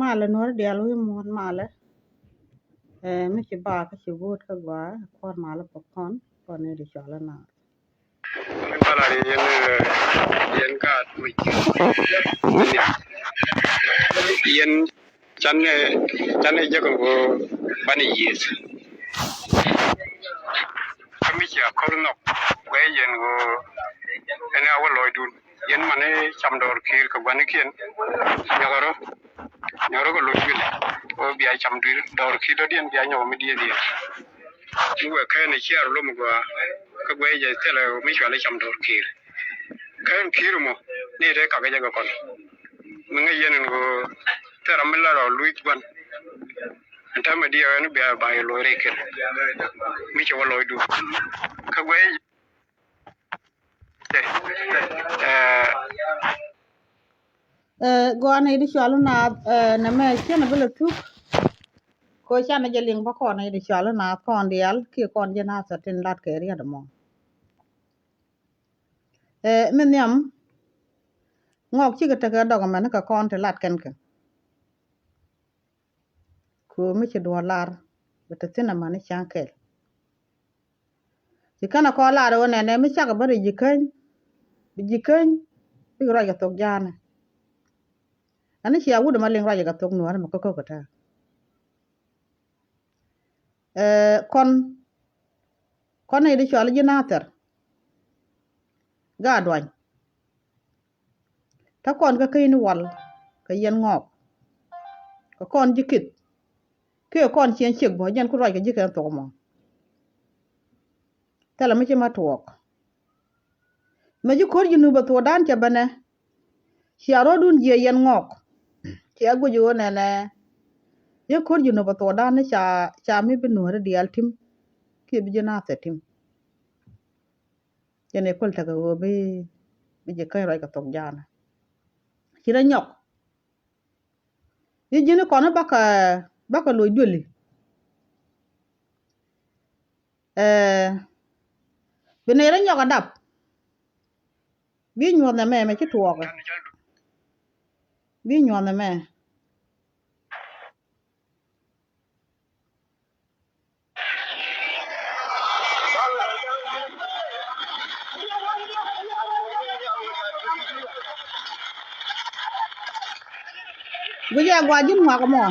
mala nuor dial wi mon mala mi ci ba ka ci bot ka gwa kon mala popcorn kon ne di chala na Pala yen ka tuj yen chane jago go bani yes kami cha korno we yen go ene awo loydun yen mane chamdor kir ko bani kien nyagoro nyoro go loydun o biya chamdir dor kido dien biya nyawo mi die die we kene chiar lo mugwa ka gwe je tele mi chwale chamdor kir kan kirmo ni re ka ga jago kon nga yen go tera mi la ro luit ban anta ma dia no be ba lo re ken mi che wo lo du ka gwe gwa ne di chala na me chen bele tu ko chana jaling ba kon ne di chala na kon dial ki kon je na sa tin lat ke ri da mo min yam ngok ci ka ta ga dog man ka kon te lat ken ken ko mi ci do lar bata tina man chan kel ci kana ko lar wona ne mi cha ka bari jiken bi ra ga tok jana ani ci awude ma ling ra ga tok no ma ko ta kon ne di chala jinater ga dwan ta kon ka kayni wal ka yen ngok ka kon jikit ke kon chien chek bo yen ku ra ga jiken to mo tala mi ci ma tuok ma ji kor jinu ba to dan ca bane ci aro dun je yen ngok ci agu ju ne ye kor jinu ba to dan cha mi bi no di altim ki bi jina setim yene kol ta go bi je kay ra ga tok jana ci ra nyok yi jinu kono baka lo joli bi ne ra nyok adap bi nyuot na me ci tuok bi nyuot na me bu je gwa jin ngwa ko mo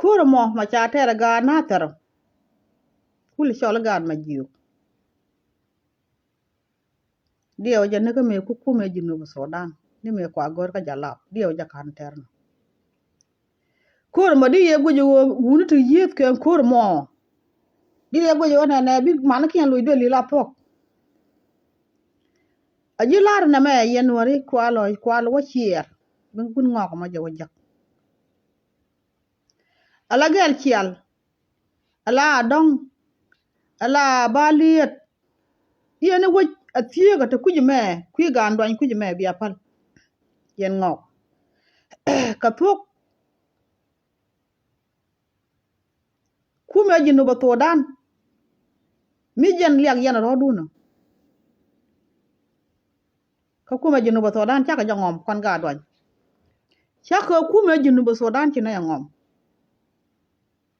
kur mo ma cha tere ga na ter kul shol ga ma jiu dio je ne ko me ku me jinu bu Sudan ni me kwa gor ka jala dio ja kan ter no kur mo di ye guju wunu tu yet ke kur mo di ye guju na bi man ki lu do li la pok aji lar na me yen wari kwa lo chier bin kun ngok ma je wajak ala gel chial ala dong ala baliet yene woj atiega te kuji me kwi ga ndwan kuji me bi apal yen ngok ka pok kume jinu ba to dan mi jen liag yen ro duno ka kume jinu ba to dan chaka jangom kon ga dwan chaka kume jinu ba so dan china yangom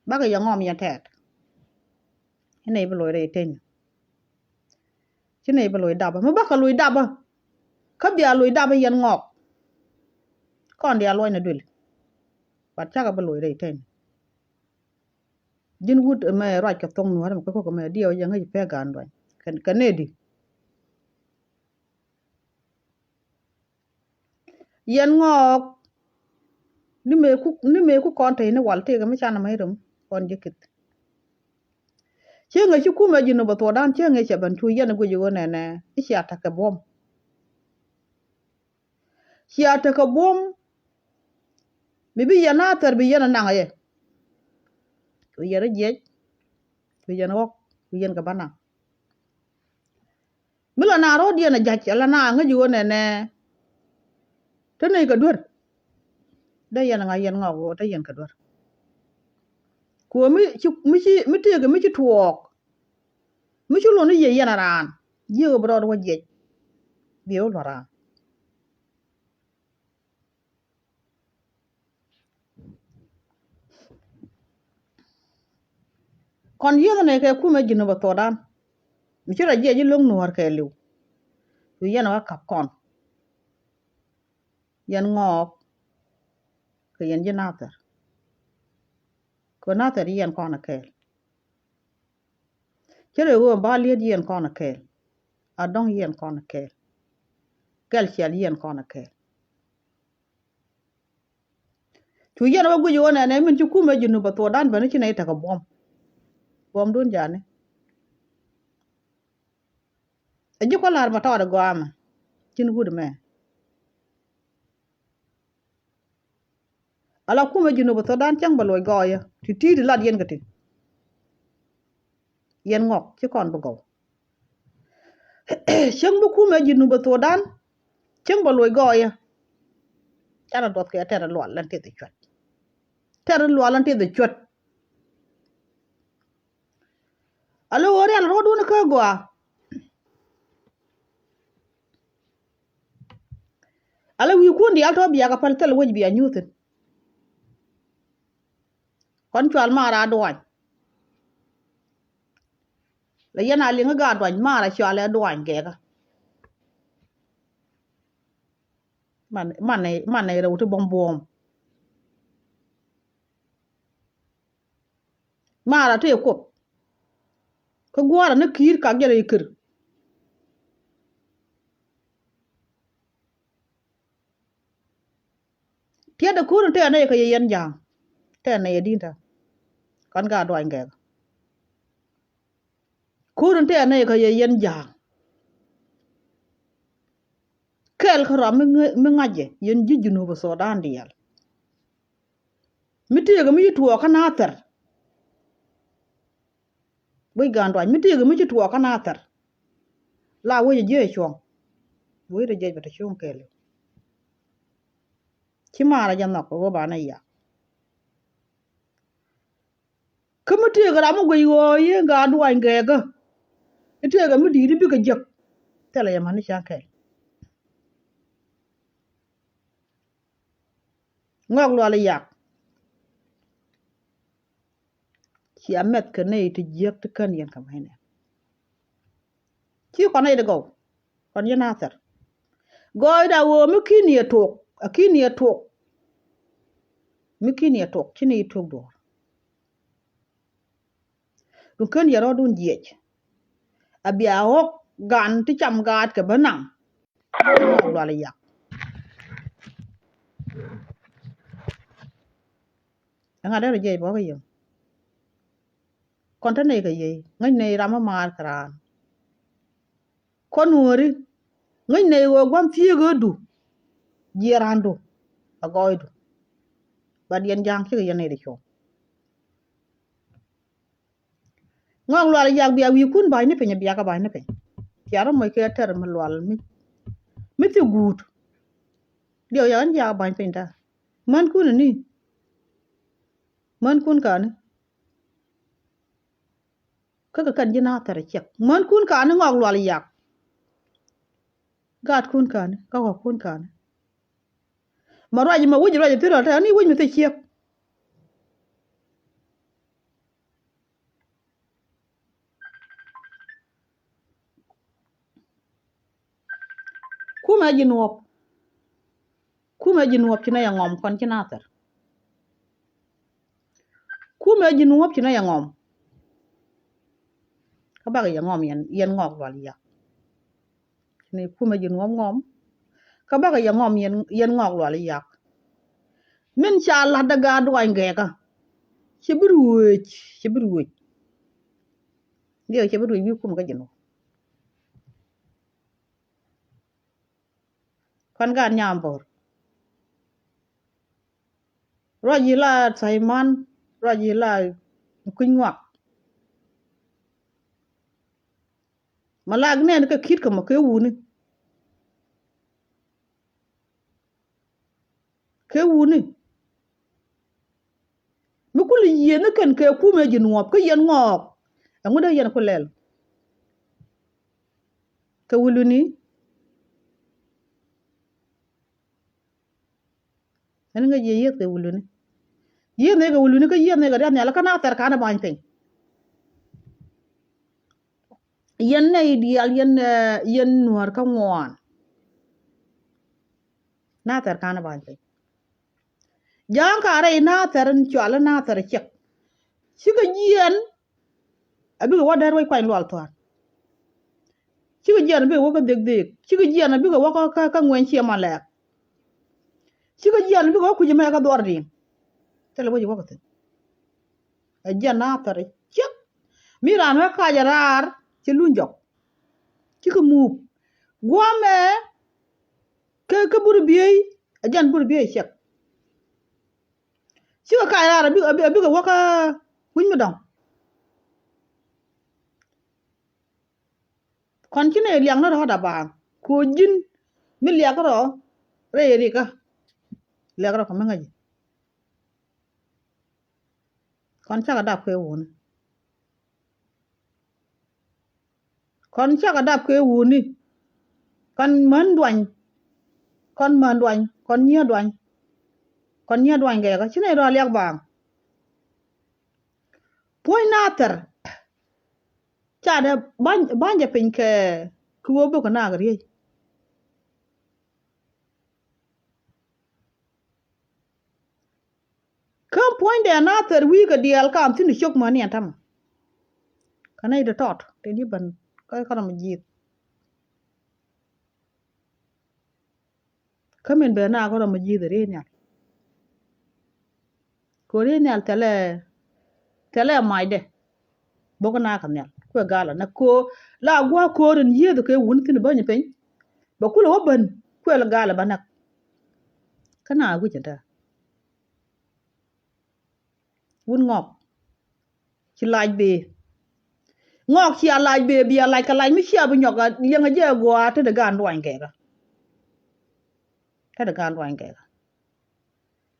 baga yangom ya tet ene bi lo re ten chine bi lo daba ma baka lo daba ka bi lo daba yen ngok kon dia lo na dul pat chaka bi lo re ten jin wut me raj ka tong nuar ko me dio yang ngi pe gan dwan kan ne di yen ngok ni me ku kon te ne wal te ga mi chana mai rum kon jikit chenga chu kuma jinu ba to dan chenga che ban chu yen gu ju ne ichi ataka bom chi ataka bom mi bi yana ter bi yana nanga ye ku yere je ku yana wok ku yen ga bana mila na ro dia na jach ala na nga ju ne tene ga dur da yana nga yen ngawo da yen ka dur ko mi te ga mi chi tuok mi chu lo ni ye yana ran ye bro do je biyo lora kon yeda ne ke kuma jinu ba todan mi chira je ji long nuar ke liu tu yen wa kap kon yen ngok ke yen jinater ko nater yen kon ke chira wo ba le yen kon ke adong yen kon ke kel chel yen kon ke tu yen wa gujo ne ne min ju kuma jinu ba todan ba ni chine ta ka bom dun jane e ji ko lar ma tawda go ama chin gud me ala kuma jinu ba todan chang ba loy go ya ti ti lat yen gati yen ngok ci kon bu go chang bu kuma jinu ba todan chang ba loy go ya tara dot ke tara lo lan te chwat tara lo lan te chwat alo ore al rodu na ka go ala wi kundi alto biya ka pal tel woj biya nyutin kon chwal mara doan la yana linga ga doan mara chwal doan ge ga man ne rew to bom mara te ko ko gwara na kir ka gele kir tiya da kurun te ne ka yen jang te ne dinta kan ga doan ge kurun te ne ka yen jang kel khara mi ngaje yen jijunu ba so dan dial mi te ga mi tuwa kana ter bui gan doan mi te ga mi tuwa kana ter la wo je chong wo de je ba ta chong kele ci mara jam nak ko ba na ya kuma te ga mu go yo ye ga doan ge ga te ga mi di bi ga jek tele ya man sha kai ngok lo la yak ci amet ke ne ti jek te kan yen kam hene ci ko nay de go kon yana ter goy da wo mi kini tok akini tok mi kini tok kini tok do dun kan yaro dun jech abia hok gan ti cham gat ke banam ngok lo la yak nga da je bo ga yo kon ta ne ga ye ngai ne rama mar kran kon wori ngai ne wo gwam fi ga du jirando agoydu bad yen jang ci ga ne de cho ngok lo la yak biya wi kun bay ne pe nya biya ka bay ne pe yaro moy ke ter ma lwal mi ti gut dio yan ja bay pe nda man kun ni man kun ka ne ka kan jina tar cek man kun ka ne ngok lo la yak gat kun ka ne ka ko kun ka ne ma raji ma wuji raji tiro ta ni wuji mi te cek kuma jinuop ci na ya ngom kon ci natar kuma jinuop ci na ya ngom ka ba ya ngom yen ngok wal ya ni kuma jinuop ngom ka ba ya ngom yen ngok wal ya min sha Allah daga duwan gega ci biruj dio ci biruj bi kuma ga jinu kon ga nyambor raji la Saiman raji la kunywa malag ne ka kit ka ma ke wuni mi kuli yene kan ke kuma jinuop ka yen ngok nguda yen ko lel ka wuluni en nga ye yet ke wuluni ye ne ga wuluni ka ye ne ga dan ya la kana tar kana ban pe yen ne ideal yen nuar ka ngwan na tar kana ban pe jang ka re na tar n chwala na tar chek chiga yen abi ga wadar way kwain lwal to chiga yen bi wo ka deg deg chiga yen bi ga wo ka ngwen chi ma lek chiga yen bi ga ku ji me ka dor din tele wo ji wo ka tin a jen na tar chek mi ran ha ka jarar ci lunjok ci ko muub gwame ke bur biyey ajan bur biyey chek ci ko kayara bi ko waka kuñ mi dong kon ci ne liang na ro da ba ko jin mi liak ro re ri ka liak ro ko ma ngaji kon ca ga dab ko won kon ca ga dab ko woni kon man duan kon nya duan ge ga ci ne ro liak ba poy nater cha da banja pin ke ku bo ko na ga ri kam poy de nater wi ga dial kam tin chok ma ni tam kana ida tot te di ban ka kana ma jit kamen be na ko ma jit re nya ko re nya tele mai de bogo na kan nya ko gala na ko la gwa ko ren yedo ke wun tin ba ni pen ba kula wo ban ko la gala ba nak kana gu jenta wun ngok ci laaj be ngok ci laaj be bi laaj ka laaj mi ci bu nyoga yenga je gwa te de gan duan ke ga te de gan duan ke ga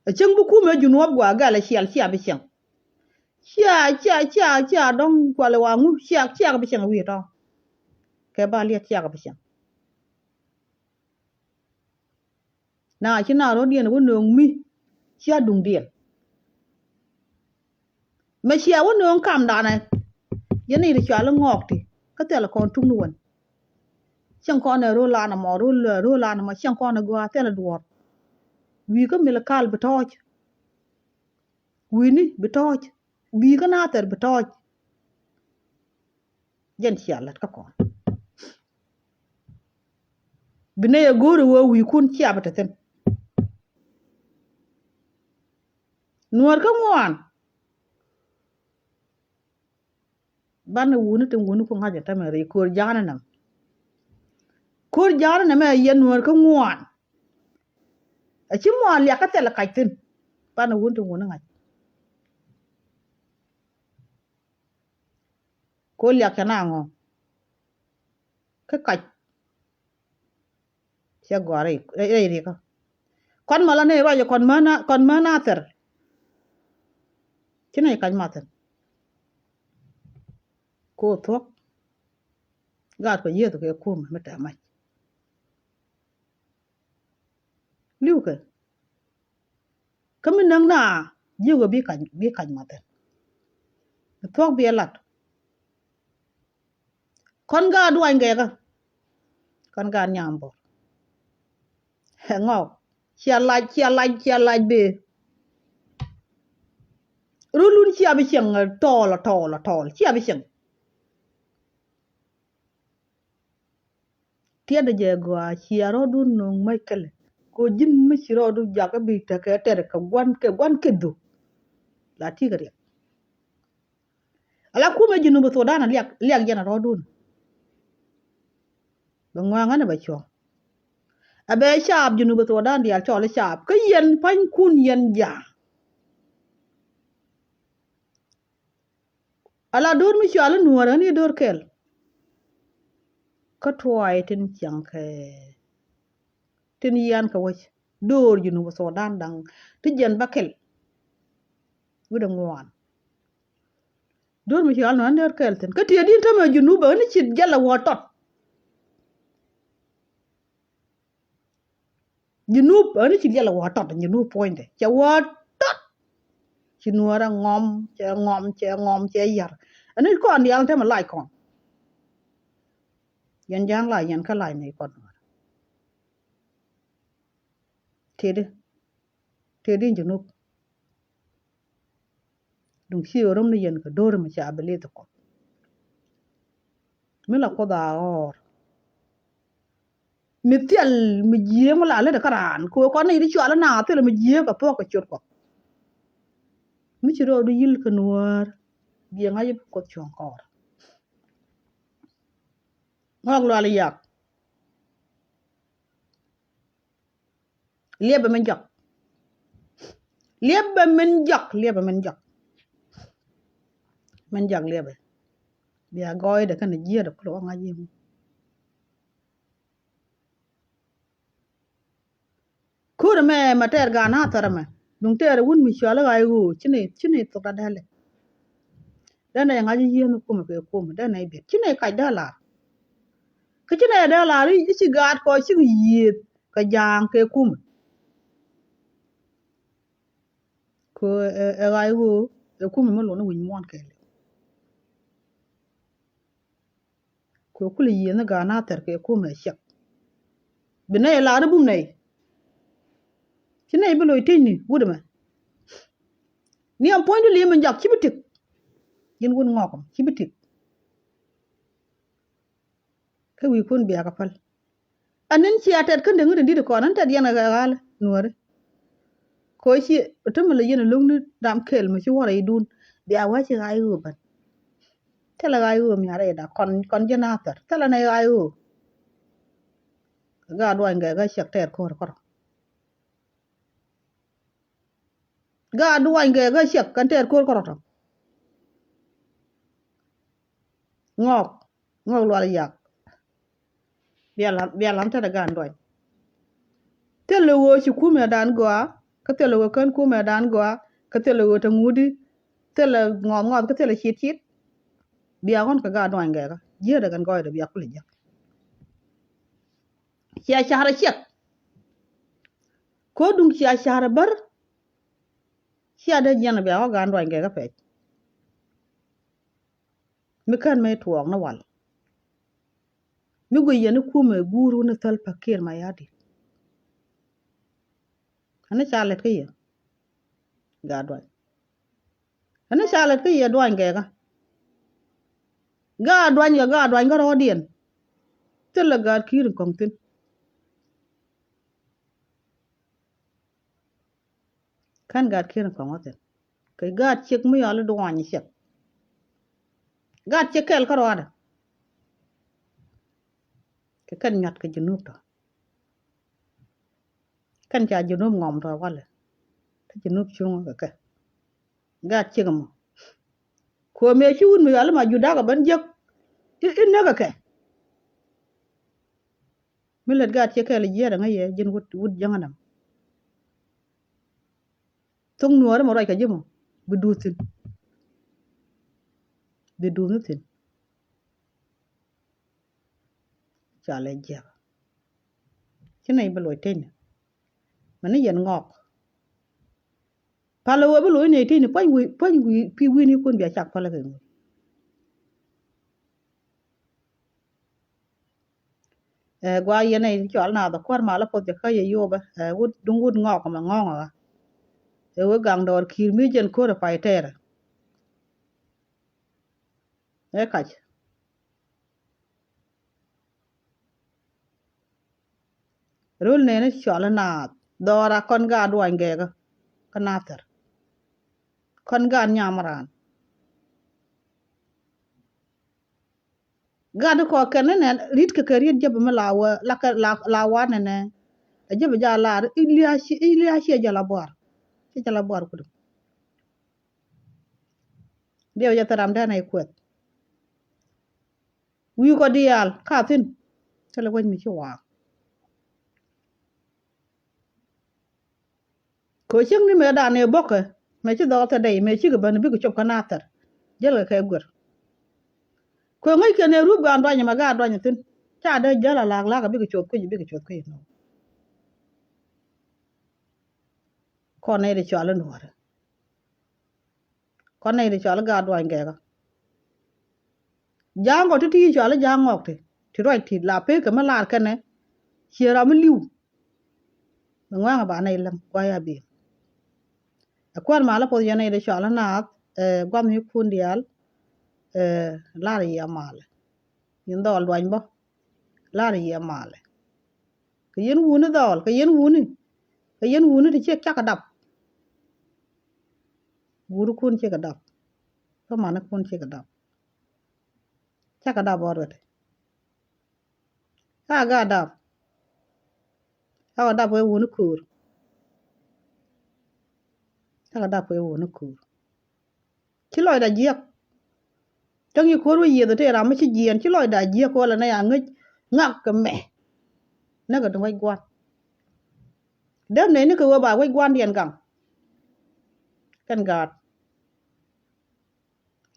a chen bu ku me junuop gwa gala ci bi chen chia dong kwa le wangu chia bi chen wi to ke ba lia chia bi chen na chi na ro dien wo nong mi chia dung dien me chia wo nong kam da na ye ni ri cha lo ngok ti ka te la kon tung nuon chen kon ne ro la na mo ro la na ma chen kon ne gwa te la duor wi ko mi la kal bi toj wi ni bi toj bi ka na ter bi toj jen chia lat ka kon bine ye goro wo wi kun chia bata ten nuor ka ngwan ban wuni ten wuni ko ngaja tamere kor jana nam ye nuor ka ngwan a chi mo ya ka tele kai tin ban wuni ten wuni ngaj ko ya kana ngo ka kai chia gore re ka kon mala ne ro je kon mana ter kina kan maten ko thok gar ko yeto ke kum meta mai liuke kamin nang na yugo bi kan maten thok bi lat kon ga duan ge ga kon ga nyambo ngok chia laj be rulun chia bi cheng tol chia bi cheng tia de je gwa chia ro dun nong mai kale ko jin mi ro du ja ka bi ta ke ter ka gwan ke du la ti ga ala ku me jinu to dana liak jana ro dun ba ngwa ngana ba cho abe chap jinu to dan dia cho le chap ka yen pan kun yen ja ala dor mi chala nuora ni dor kel ka tuai tin chang ke tin yan ka wach dor jinu so dan dang ti jen bakel wuda ngwan dor mi chala no dor kel tin ka ti din ta ma jinu ba ni chit jala wo tot junub ani ci yalla wa tot junub point ca wa tot ci nuara ngom ca yar ani kon yalla te ma lai kon yan jang lai yan ka lai ne kon tede junub dung ci orom ni yen ka dor ma ca abele to ko mi la ko da or mi tiel mi jie mo la le da karan ko ne di chwa la na te mi jie ka po ka chot ko mi ci ro du yil ka nuar bi nga yeb ko chon kor ngok lo ala yak liebe men jak men jak liebe biya goy da kana jie da ko nga yem kur me mater ga na tarame dung tere wun mi chala ga yu chine to da dale dana nga ji yem ko me ko me dana be chine ka dala ka chine dala ri ci gat ko ci yit ka jang ke kum ko ga yu e kum me lo na win mon ke ko kula yena ga na tar ke kum me shak bine la da bum nei chine bi lo tini wuduma ni am point li men jak ci bitik yin won ngokom ci bitik ka wi kon biya ka fal anen ci atet kan de ngudi ko nan tat yana ga gal nuore ko ci otamala yena longni dam kel ma ci wara idun biya wa ci ga yu ban tela ga yu mi ara da kon janatar tela na ga yu ga do nga ga shak ter ko ga do nga ga shak kan ter ko to ngok lo yak biya lam ta daga ndoy tele wo ci kuma dan goa ka tele wo kan kuma dan goa ka tele wo ta ngudi tele ngom ka tele chit biya gon ka ga do nga ga je daga goy da biya kula jak ya shahara shek ko dung ya shahara bar ya da jana biya ga ndoy nga ga fe mi kan mai tuwang na wal mi go yene kuma guru na tal pakir ma yadi ana chalet ke ye ga do ana chalet ke ye do nga ga do nga ro dien tela ga kir kongtin kan ga kir kongoten kai ga chek mu yale do wani shek ga chekel ka roda ke kan nyat ke junub to kan cha junub ngom to wala ta junub chung ka ga chegam ko me chun mi yale ma juda ga ban jek in na ka millet ga chekel je da ngaye jin wut janganam tung nuore mo ray ka jimo bidutin chale je chinai beloy ten mani yen ngok palo wo beloy ne tin pan wi pi wi ni kun bia chak pala ke gwa yene chol na da kwar mala pot ja kay yoba wud dung wud ngok ma ngonga e wo gang dor kir mi jen ko ra pai tera e kach rul ne ne chol na dora kon ga duan ge ga kanater kon ga nyamran ga do ko ken ne rit ke kerit jab ma lawa la wa ne jab ja la iliashi jala bor ci jala bor ku dew ya taram dana kwet wi ko dial ka tin tele won mi ci wa ko ching ni me dane bokke me ci do ta day me ci ga ban bi ko chop kanater jël ga kay gor ko ngay kene rub ga ndoñ ma ga ndoñ tin ta da jala la bi ko chop ko no con này để cho lên nuột con này để cho là gà đoan cái giang có thì cho là giang ngọc thì rồi thì là pe cái mà là cái này chia ra mới lưu ngoan à bạn này làm quay à bị quan mà là po này để cho là nát quan mi kun dial la ri amal yin dol đoan bo la ri amal cái yen wunu dol cái yen wunu thì chết chắc đập wuru kun chết đập có mà nó kun chết đập chắc đập rồi ga đập đập với wunu kur chắc đập với wunu kur chỉ lòi đã giết trong như khối gì rồi thế làm mấy chỉ giết chỉ lòi đã giết coi là này à ngắc cái mẹ nó cái trong quay quan đêm này nó cứ bà quay quan điền căn gạt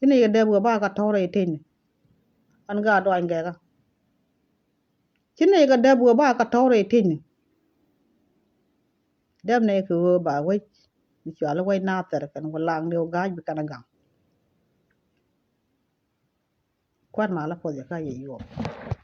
cái này đêm vừa ba cái thau này trên ăn gà đồ anh cái cái này cái đêm vừa ba cái thau này trên đêm này cứ bà quay cho là quay nát rồi cái nó lang điều gái bị cái găng quan mà là có gì cái gì vậy